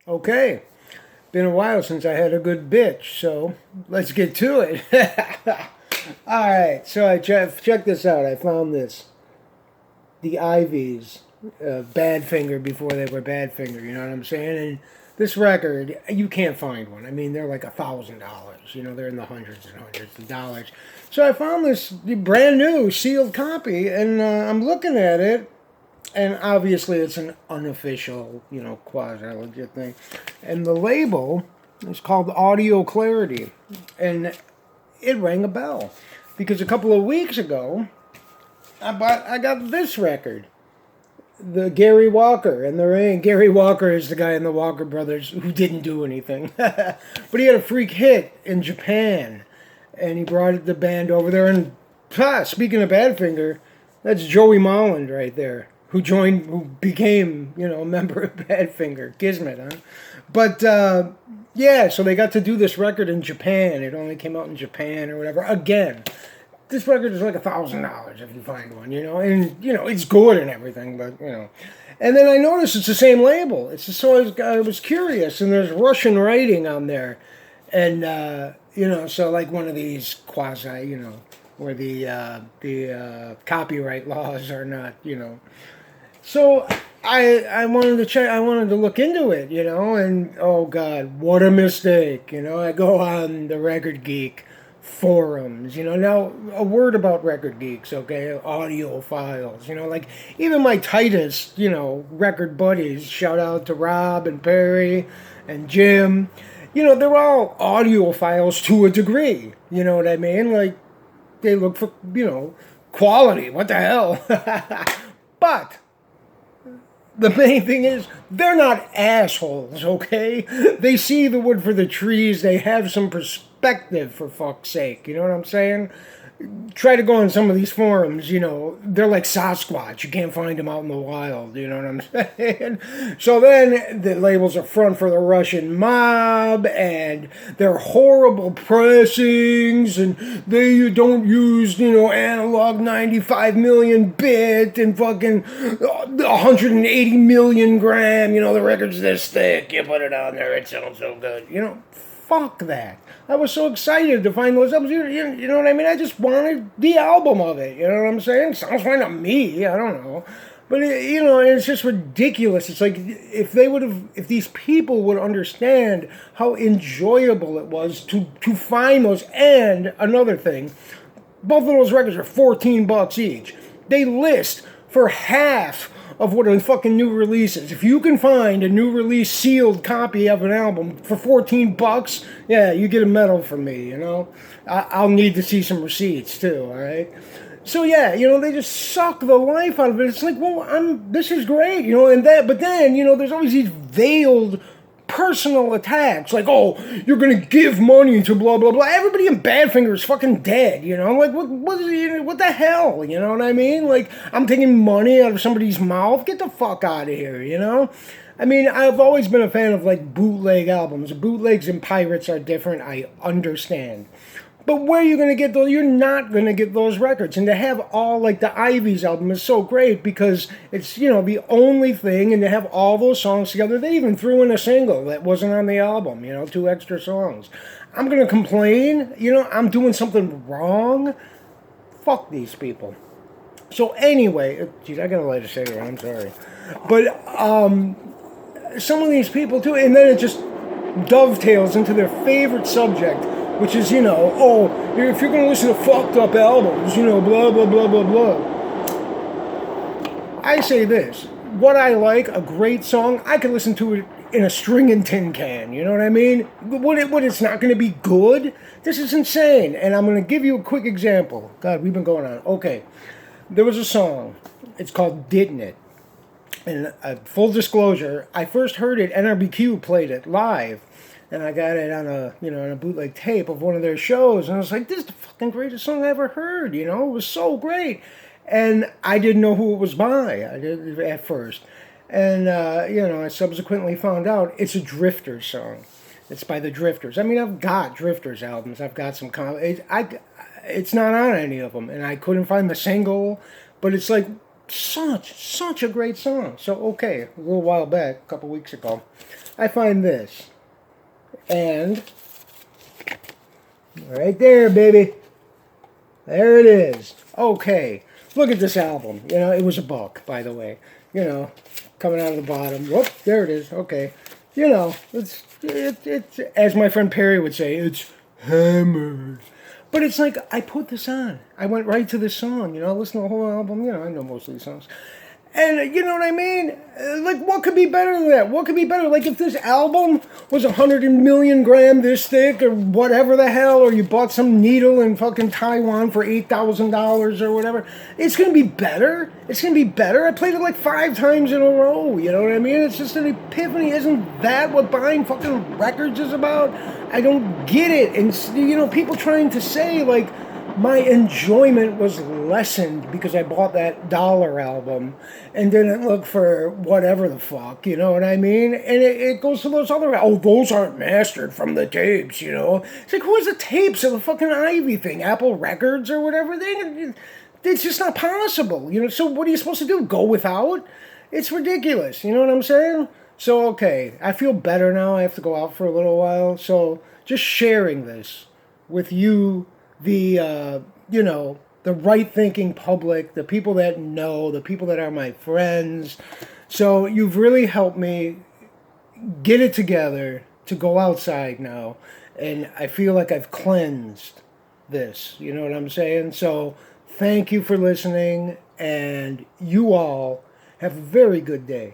Okay, been a while since I had a good bitch, so let's get to it. All right, so check this out. I found this, the Ivies, Badfinger before they were Badfinger. You know what I'm saying? And this record, you can't find one. I mean, they're like $1,000. You know, they're in the hundreds and hundreds of dollars. So I found this brand new sealed copy, and I'm looking at it, and obviously it's an unofficial, quasi legit thing. And the label is called Audio Clarity, and it rang a bell because a couple of weeks ago I got this record, the Gary Walker and the Rain. Gary Walker is the guy in the Walker Brothers who didn't do anything, but he had a freak hit in Japan, and he brought the band over there. And speaking of Badfinger, that's Joey Molland right there, who became, a member of Badfinger, Kismet, huh? But yeah, so they got to do this record in Japan. It only came out in Japan or whatever. Again, this record is like $1,000 if you find one, and it's good and everything, but And then I noticed it's the same label. It's just, so I was curious, and there's Russian writing on there, and so like one of these quasi, where the copyright laws are not, So I wanted to check. I wanted to look into it, and oh God, what a mistake! I go on the Record Geek forums, Now, a word about Record Geeks, okay? Audiophiles, like even my tightest, record buddies. Shout out to Rob and Perry and Jim. They're all audiophiles to a degree. You know what I mean? Like they look for, quality. What the hell? But the main thing is, they're not assholes, okay? They see the wood for the trees. They have some perspective, for fuck's sake. You know what I'm saying? Try to go on some of these forums, they're like Sasquatch. You can't find them out in the wild, you know what I'm saying? So then the labels are front for the Russian mob, and they're horrible pressings, and they don't use, analog 95 million bit and fucking 180 million gram, the record's this thick, you put it on there, it sounds so good, fuck that. I was so excited to find those albums. You know what I mean? I just wanted the album of it. You know what I'm saying? Sounds fine to me. I don't know. But, it's just ridiculous. It's like if these people would understand how enjoyable it was to find those. And another thing, both of those records are $14 each. They list for half of what a fucking new release is. If you can find a new release sealed copy of an album for $14, yeah, you get a medal from me, I'll need to see some receipts too, alright? So yeah, they just suck the life out of it. It's like, well, this is great, but then, there's always these veiled personal attacks, like, oh, you're gonna give money to blah blah blah. Everybody in Badfinger is fucking dead, Like, what the hell, you know what I mean? Like, I'm taking money out of somebody's mouth. Get the fuck out of here, I mean, I've always been a fan of like bootleg albums. Bootlegs and pirates are different. I understand. But where are you going to get those? You're not going to get those records. And to have all, like, the Ivies album is so great because it's, the only thing, and to have all those songs together. They even threw in a single that wasn't on the album, 2 extra songs. I'm going to complain, I'm doing something wrong. Fuck these people. So anyway, geez, I got to light a cigarette, I'm sorry. But some of these people, too, and then it just dovetails into their favorite subject, which is, if you're going to listen to fucked up albums, blah, blah, blah, blah, blah. I say this. What I like, a great song, I can listen to it in a string and tin can, you know what I mean? What it's not going to be good? This is insane. And I'm going to give you a quick example. God, we've been going on. Okay. There was a song. It's called Didn't It? And full disclosure, I first heard it, NRBQ played it live. And I got it on a bootleg tape of one of their shows, and I was like, "This is the fucking greatest song I ever heard." It was so great, and I didn't know who it was by. I did at first, and I subsequently found out it's a Drifters song. It's by the Drifters. I mean, I've got Drifters albums. I've got some. It's not on any of them, and I couldn't find the single, but it's like such a great song. So okay, a little while back, a couple weeks ago, I find this. And right there, baby. There it is. Okay. Look at this album. You know, it was a book, by the way. You know, coming out of the bottom. Whoop, there it is. Okay. You know, it's as my friend Perry would say, it's hammered. But it's like, I put this on. I went right to this song, you know, listen to the whole album. You know, I know most of these songs. And you know what I mean? Like, what could be better than that? What could be better? Like, if this album was 100 million gram this thick or whatever the hell, or you bought some needle in fucking Taiwan for $8,000 or whatever, it's going to be better. It's going to be better. I played it like 5 times in a row. You know what I mean? It's just an epiphany. Isn't that what buying fucking records is about? I don't get it. And, you know, people trying to say, like, my enjoyment was lessened because I bought that dollar album and didn't look for whatever the fuck, you know what I mean? And it goes to those other, oh, those aren't mastered from the tapes, you know? It's like, who has the tapes of the fucking Ivy thing? Apple Records or whatever? It's just not possible, you know? So what are you supposed to do? Go without? It's ridiculous, you know what I'm saying? So, okay, I feel better now. I have to go out for a little while. So just sharing this with you, the you know, the right thinking public, the people that know, the people that are my friends. So you've really helped me get it together to go outside now, and I feel like I've cleansed this, you know what I'm saying? So thank you for listening, and you all have a very good day.